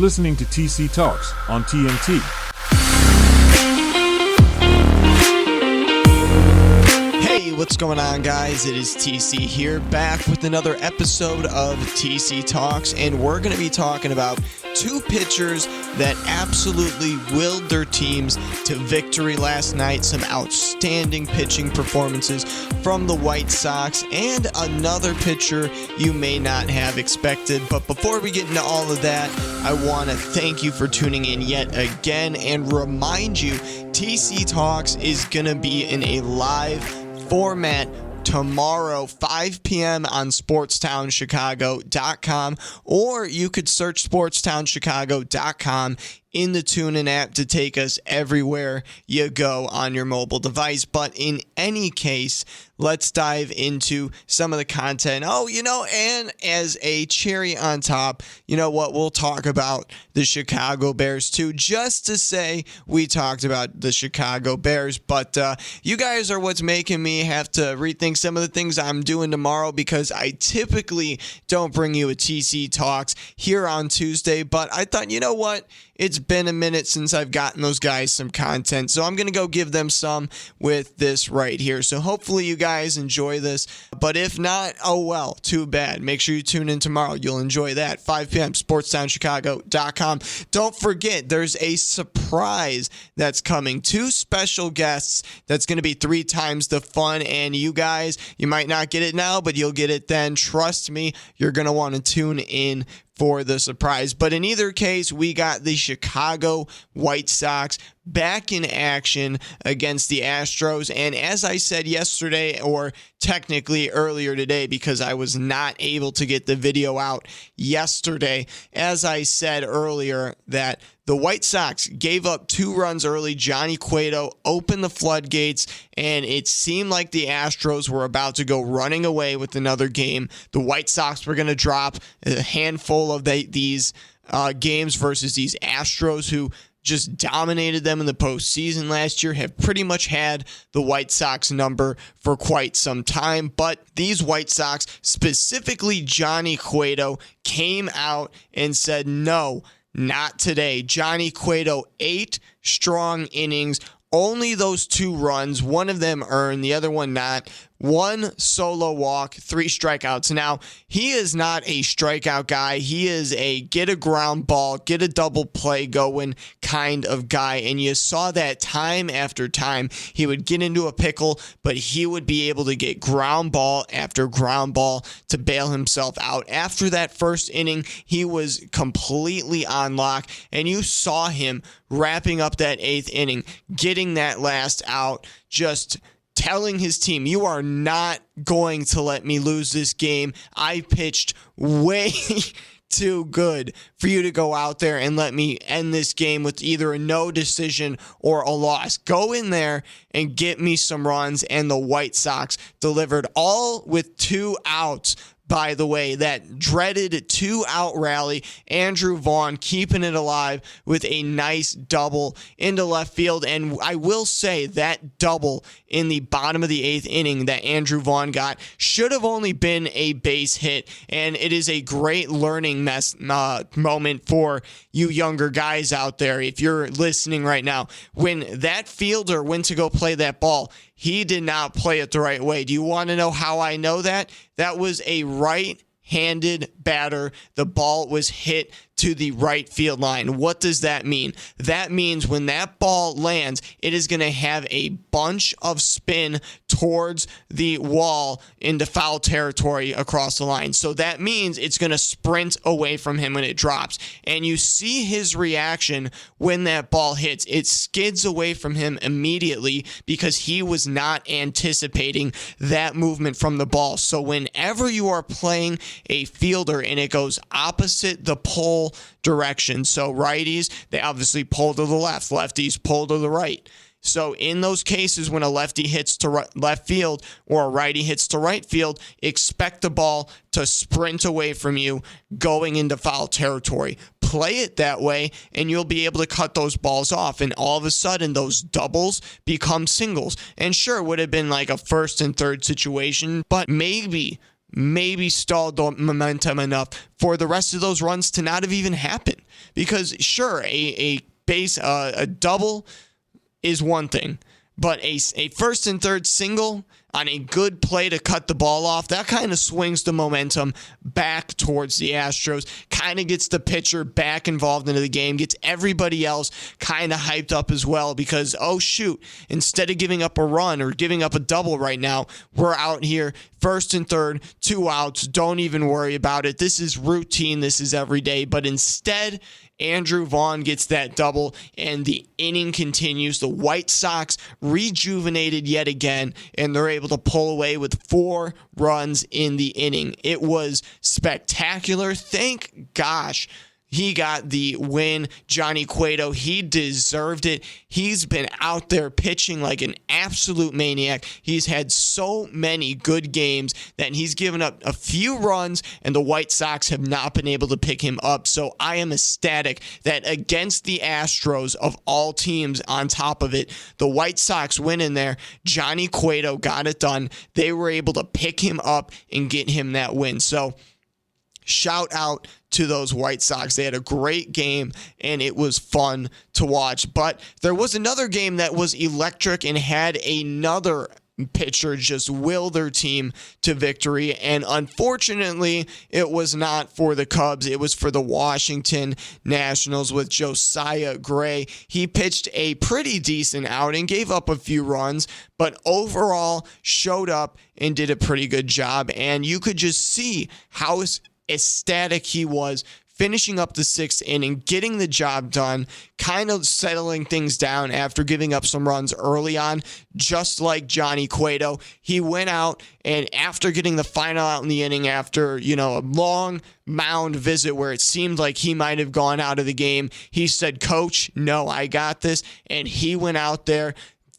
listening to TC Talks on TNT. Hey, what's going on, guys? It is TC here, back with another episode of TC Talks, and we're going to be talking about two pitchers that absolutely willed their teams to victory last night. Some outstanding pitching performances from the White Sox, and another pitcher you may not have expected. But before we get into all of that, I want to thank you for tuning in yet again and remind you TC Talks is going to be in a live format tomorrow, 5 p.m. on SportsTownChicago.com, or you could search SportsTownChicago.com in the TuneIn app to take us everywhere you go on your mobile device. But in any case, let's dive into some of the content. And as a cherry on top, you know what? We'll talk about the Chicago Bears too, just to say we talked about the Chicago Bears. But you guys are what's making me have to rethink some of the things I'm doing tomorrow, because I typically don't bring you a TC Talks here on Tuesday. But I thought, you know what? It's been a minute since I've gotten those guys some content, so I'm going to go give them some with this right here. So hopefully you guys enjoy this, but if not, oh well, too bad. Make sure you tune in tomorrow. You'll enjoy that. 5 p.m., SportsTownChicago.com. Don't forget, there's a surprise that's coming. 2 special guests that's going to be 3 times the fun, and you guys, you might not get it now, but you'll get it then. Trust me, you're going to want to tune in for the surprise. But in either case, we got the Chicago White Sox back in action against the Astros. And as I said yesterday, or technically earlier today, because I was not able to get the video out yesterday, as I said earlier, that the White Sox gave up 2 runs early. Johnny Cueto opened the floodgates, and it seemed like the Astros were about to go running away with another game. The White Sox were going to drop a handful of these games versus these Astros, who just dominated them in the postseason last year, have pretty much had the White Sox number for quite some time. But these White Sox, specifically Johnny Cueto, came out and said, no, not today. Johnny Cueto, 8 strong innings, only those 2 runs, one of them earned, the other one not. 1 solo walk, 3 strikeouts. Now, he is not a strikeout guy. He is a get a ground ball, get a double play going kind of guy. And you saw that time after time. He would get into a pickle, but he would be able to get ground ball after ground ball to bail himself out. After that first inning, he was completely on lock. And you saw him wrapping up that 8th inning, getting that last out, just telling his team, you are not going to let me lose this game. I pitched way too good for you to go out there and let me end this game with either a no decision or a loss. Go in there and get me some runs. And the White Sox delivered, all with 2 outs. By the way, that dreaded 2-out rally, Andrew Vaughn keeping it alive with a nice double into left field. And I will say that double in the bottom of the 8th inning that Andrew Vaughn got should have only been a base hit. And it is a great learning moment for you younger guys out there. If you're listening right now, when that fielder went to go play that ball, he did not play it the right way. Do you want to know how I know that? That was a right-handed batter. The ball was hit to the right field line. What does that mean? That means when that ball lands, it is going to have a bunch of spin towards the wall into foul territory across the line. So that means it's going to sprint away from him when it drops. And you see his reaction when that ball hits. It skids away from him immediately because he was not anticipating that movement from the ball. So whenever you are playing a fielder and it goes opposite the pole direction, so righties, they obviously pull to the left, lefties pull to the right. So in those cases, when a lefty hits to left field or a righty hits to right field, expect the ball to sprint away from you going into foul territory. Play it that way, and you'll be able to cut those balls off. And all of a sudden, those doubles become singles. And sure, it would have been like a first and third situation, but maybe maybe stalled the momentum enough for the rest of those runs to not have even happened. Because sure, a double is one thing, but a first and third single on a good play to cut the ball off, that kind of swings the momentum back towards the Astros, kind of gets the pitcher back involved into the game, gets everybody else kind of hyped up as well because, oh shoot, instead of giving up a run or giving up a double right now, we're out here first and third, 2 outs, don't even worry about it. This is routine, this is every day, but instead, Andrew Vaughn gets that double, and the inning continues. The White Sox rejuvenated yet again, and they're able to pull away with 4 runs in the inning. It was spectacular. Thank gosh he got the win. Johnny Cueto, he deserved it. He's been out there pitching like an absolute maniac. He's had so many good games that he's given up a few runs, and the White Sox have not been able to pick him up. So I am ecstatic that against the Astros, of all teams on top of it, the White Sox win in there. Johnny Cueto got it done. They were able to pick him up and get him that win. So shout out to those White Sox. They had a great game, and it was fun to watch. But there was another game that was electric and had another pitcher just will their team to victory. And unfortunately, it was not for the Cubs. It was for the Washington Nationals with Josiah Gray. He pitched a pretty decent outing, gave up a few runs, but overall showed up and did a pretty good job. And you could just see how ecstatic he was finishing up the 6th inning, getting the job done, kind of settling things down after giving up some runs early on, just like Johnny Cueto. He went out, and after getting the final out in the inning, after, a long mound visit where it seemed like he might have gone out of the game, he said, "Coach, no, I got this." And he went out there.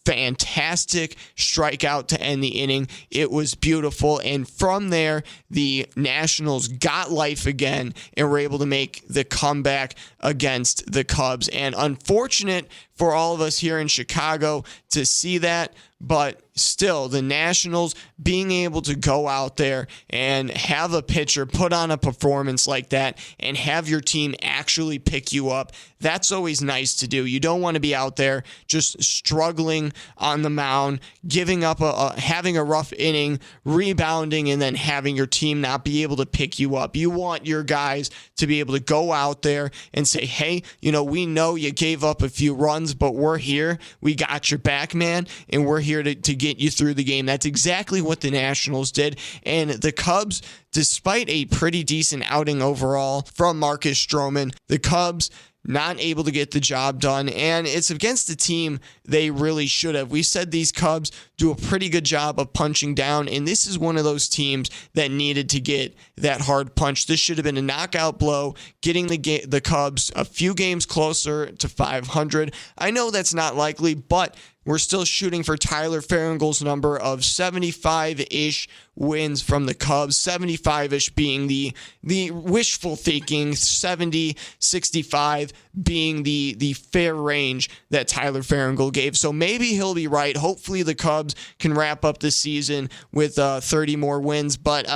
Fantastic strikeout to end the inning. It was beautiful. And from there, the Nationals got life again and were able to make the comeback against the Cubs. And unfortunate for all of us here in Chicago to see that, but still, the Nationals being able to go out there and have a pitcher put on a performance like that and have your team actually pick you up, that's always nice to do. You don't want to be out there just struggling on the mound, giving up having a rough inning, rebounding, and then having your team not be able to pick you up. You want your guys to be able to go out there and say, "Hey, we know you gave up a few runs, but we're here. We got your back, man, and we're here to get you through the game." That's exactly what the Nationals did. And the Cubs, despite a pretty decent outing overall from Marcus Stroman, the Cubs not able to get the job done, and it's against the team they really should have. We said these Cubs do a pretty good job of punching down, and this is one of those teams that needed to get that hard punch. This should have been a knockout blow, getting the Cubs a few games closer to 500. I know that's not likely, but we're still shooting for Tyler Farringell's number of 75-ish wins from the Cubs, 75-ish being the wishful thinking, 70, 65 being the fair range that Tyler Farringell gave. So maybe he'll be right. Hopefully the Cubs can wrap up the season with 30 more wins, but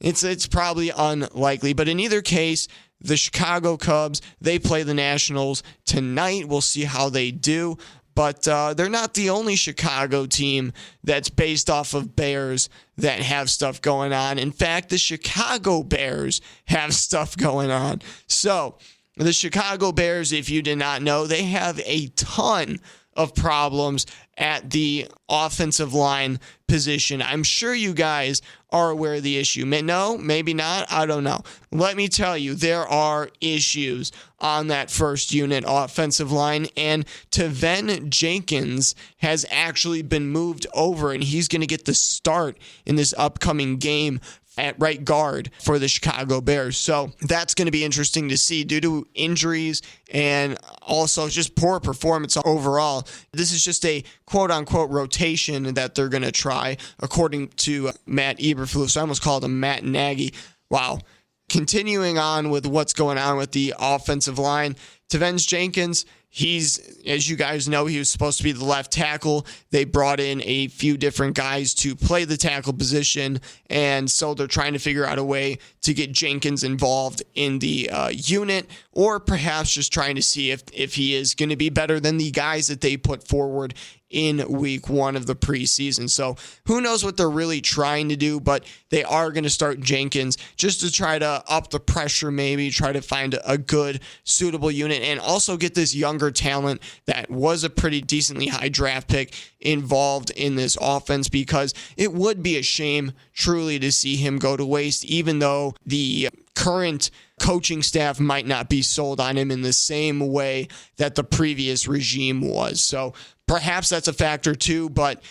it's probably unlikely. But in either case, the Chicago Cubs, they play the Nationals tonight. We'll see how they do. But they're not the only Chicago team that's based off of Bears that have stuff going on. In fact, the Chicago Bears have stuff going on. So the Chicago Bears, if you did not know, they have a ton of problems at the offensive line position. I'm sure you guys are aware of the issue. No, maybe not. I don't know. Let me tell you, there are issues on that first unit offensive line, and Tevin Jenkins has actually been moved over, and he's going to get the start in this upcoming game at right guard for the Chicago Bears. So that's going to be interesting to see due to injuries and also just poor performance overall. This is just a quote-unquote rotation that they're going to try, according to Matt Eberflus. I almost called him Matt Nagy. Wow. Continuing on with what's going on with the offensive line, Tevin Jenkins, He's, as you guys know, he was supposed to be the left tackle. They brought in a few different guys to play the tackle position, and so they're trying to figure out a way to get Jenkins involved in the unit, or perhaps just trying to see if he is going to be better than the guys that they put forward in week 1 of the preseason. So who knows what they're really trying to do, but they are going to start Jenkins just to try to up the pressure, maybe try to find a good, suitable unit, and also get this younger talent that was a pretty decently high draft pick involved in this offense, because it would be a shame truly to see him go to waste, even though the current coaching staff might not be sold on him in the same way that the previous regime was. So perhaps that's a factor too, but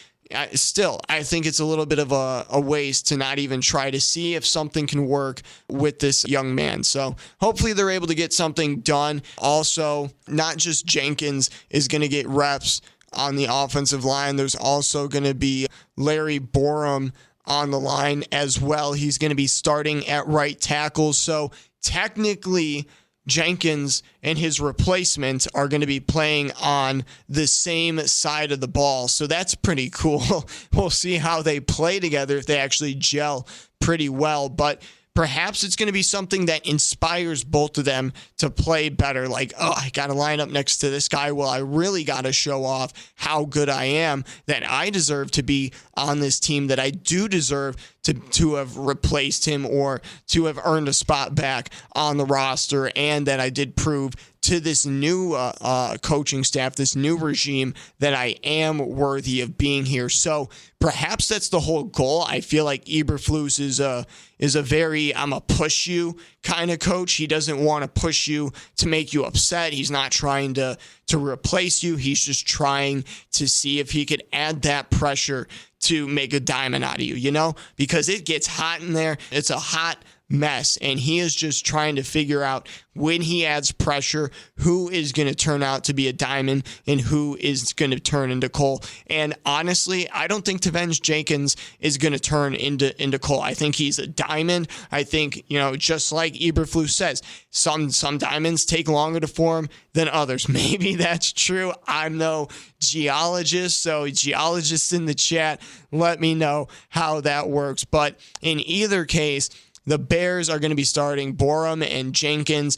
still, I think it's a little bit of a waste to not even try to see if something can work with this young man. So hopefully they're able to get something done. Also, not just Jenkins is going to get reps on the offensive line. There's also going to be Larry Borom on the line as well. He's going to be starting at right tackle. So technically, Jenkins and his replacement are going to be playing on the same side of the ball. So that's pretty cool. We'll see how they play together, if they actually gel pretty well. But perhaps it's going to be something that inspires both of them to play better. Like, oh, I got to line up next to this guy. Well, I really got to show off how good I am, that I deserve to be on this team, that I do deserve to have replaced him or to have earned a spot back on the roster, and that I did prove to this new coaching staff, this new regime, that I am worthy of being here. So perhaps that's the whole goal. I feel like Eberflus is a very I'm a push you kind of coach. He doesn't want to push you to make you upset. He's not trying to replace you. He's just trying to see if he could add that pressure to make a diamond out of you, you know, because it gets hot in there. It's a hot mess, and he is just trying to figure out, when he adds pressure, who is going to turn out to be a diamond and who is going to turn into coal. And honestly, I don't think Tavenge Jenkins is going to turn into coal. I think he's a diamond. I think, you know, just like Eberflus says, some diamonds take longer to form than others. Maybe that's true. I'm no geologist, so geologists in the chat, let me know how that works. But in either case, the Bears are going to be starting Borom and Jenkins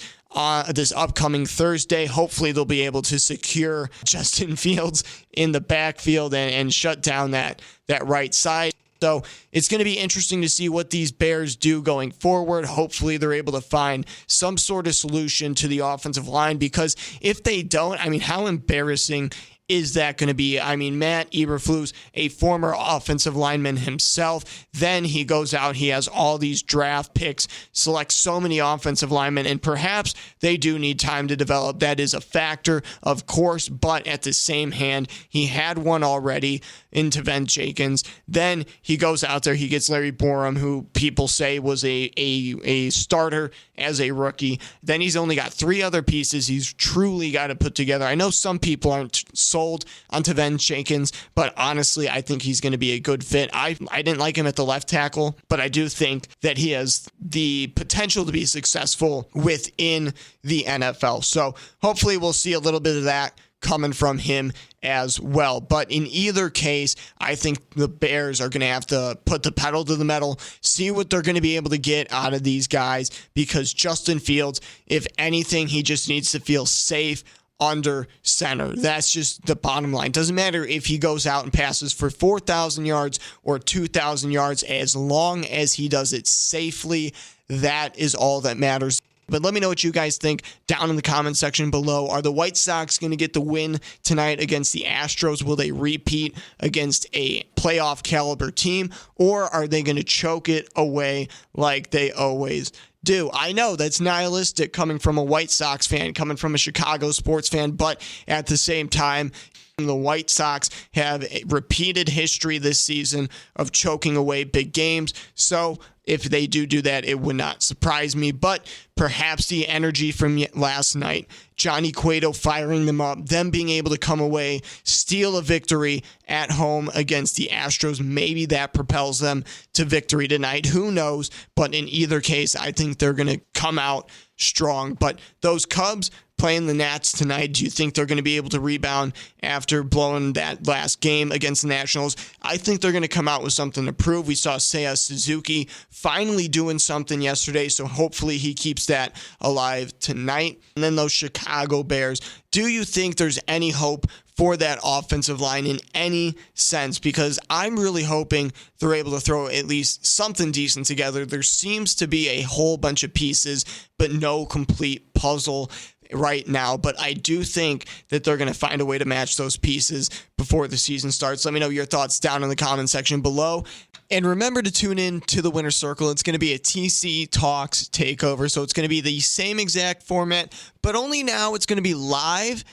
this upcoming Thursday. Hopefully they'll be able to secure Justin Fields in the backfield and shut down that right side. So it's going to be interesting to see what these Bears do going forward. Hopefully they're able to find some sort of solution to the offensive line, because if they don't, I mean, how embarrassing is that going to be? I mean, Matt Eberflus, a former offensive lineman himself, then he goes out, he has all these draft picks, selects so many offensive linemen, and perhaps they do need time to develop. That is a factor, of course, but at the same hand, he had one already in Tavenge Jenkins. Then he goes out there, he gets Larry Borom, who people say was a starter as a rookie. Then he's only got 3 other pieces he's truly got to put together. I know some people aren't sold on Tavenge Jenkins, but honestly, I think he's going to be a good fit. I didn't like him at the left tackle, but I do think that he has the potential to be successful within the NFL. So hopefully we'll see a little bit of that coming from him as well. But in either case, I think the Bears are going to have to put the pedal to the metal, see what they're going to be able to get out of these guys, because Justin Fields, if anything, he just needs to feel safe under center. That's just the bottom line. Doesn't matter if he goes out and passes for 4,000 yards or 2,000 yards, as long as he does it safely. That is all that matters. But let me know what you guys think down in the comment section below. Are the White Sox going to get the win tonight against the Astros? Will they repeat against a playoff caliber team, or are they going to choke it away like they always do? I know that's nihilistic coming from a White Sox fan, coming from a Chicago sports fan, but at the same time, the White Sox have a repeated history this season of choking away big games. So if they do that, it would not surprise me. But perhaps the energy from last night, Johnny Cueto firing them up, them being able to come away, steal a victory at home against the Astros, maybe that propels them to victory tonight. Who knows? But in either case, I think they're going to come out strong. But those Cubs, playing the Nats tonight. Do you think they're going to be able to rebound after blowing that last game against the Nationals? I think they're going to come out with something to prove. We saw Seiya Suzuki finally doing something yesterday, so hopefully he keeps that alive tonight. And then those Chicago Bears. Do you think there's any hope for that offensive line in any sense? Because I'm really hoping they're able to throw at least something decent together. There seems to be a whole bunch of pieces, but no complete puzzle right now. But I do think that they're going to find a way to match those pieces before the season starts. Let me know your thoughts down in the comment section below. And remember to tune in to the Winner Circle. It's going to be a TC TAUX takeover. So it's going to be the same exact format, but only now it's going to be live.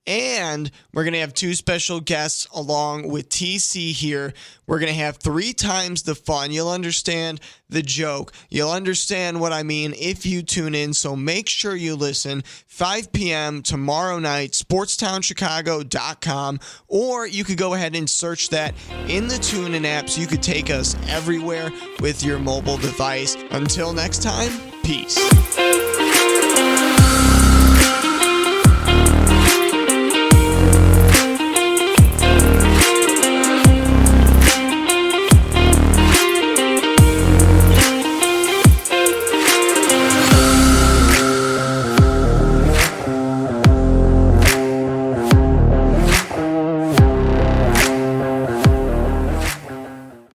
And we're going to have 2 special guests along with TC here. We're going to have 3 times the fun. You'll understand the joke. You'll understand what I mean if you tune in. So make sure you listen. 5 p.m. tomorrow night, sportstownchicago.com. Or you could go ahead and search that in the TuneIn app so you could take us everywhere with your mobile device. Until next time, peace.